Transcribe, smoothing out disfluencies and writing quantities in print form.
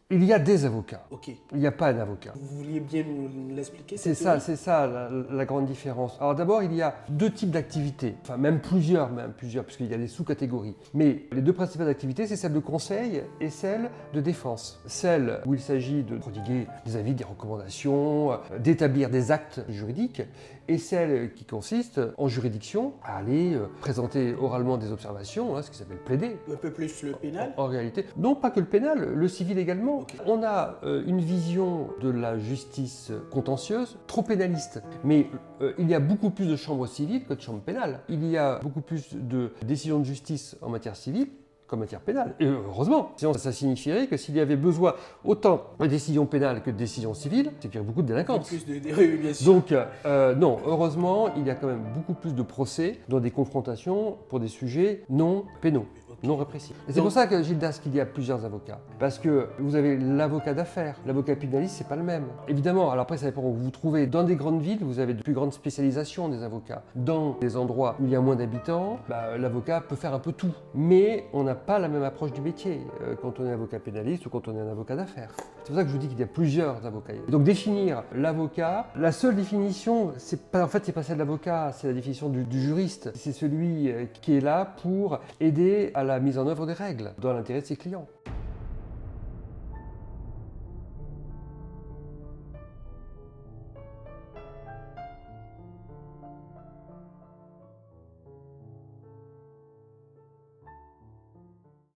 Il y a des avocats. Ok. Il n'y a pas d'avocat. Vous vouliez bien nous l'expliquer? C'est ça la grande différence. Alors d'abord, il y a deux types d'activités, enfin même plusieurs, puisqu'il y a des sous-catégories. Mais les deux principales activités, c'est celle de conseil et celle de défense. Celle où il s'agit de prodiguer des avis, des recommandations, d'établir des actes juridiques, et celle qui consiste en juridiction à aller présenter oralement des observations, ce qui s'appelle plaider. Un peu plus le pénal? En réalité, non pas que le pénal, le civil également. Ok. On a une vision de la justice contentieuse trop pénaliste. Mais il y a beaucoup plus de chambres civiles que de chambres pénales. Il y a beaucoup plus de décisions de justice en matière civile qu'en matière pénale. Et heureusement, sinon ça signifierait que s'il y avait besoin autant de décisions pénales que de décisions civiles, c'est qu'il y a beaucoup de délinquance. Plus oui, bien sûr. Donc, non, heureusement, il y a quand même beaucoup plus de procès dans des confrontations pour des sujets non pénaux, non répressifs. Et c'est pour ça que Gildas qu'il y a plusieurs avocats. Parce que vous avez l'avocat d'affaires, l'avocat pénaliste, c'est pas le même. Évidemment, alors après, ça dépend où vous vous trouvez. Dans des grandes villes, vous avez de plus grandes spécialisations des avocats. Dans des endroits où il y a moins d'habitants, l'avocat peut faire un peu tout. Mais on n'a pas la même approche du métier quand on est avocat pénaliste ou quand on est un avocat d'affaires. C'est pour ça que je vous dis qu'il y a plusieurs avocats. Donc définir l'avocat, la seule définition, c'est pas celle de l'avocat, c'est la définition du juriste. C'est celui qui est là pour aider à la mise en œuvre des règles dans l'intérêt de ses clients.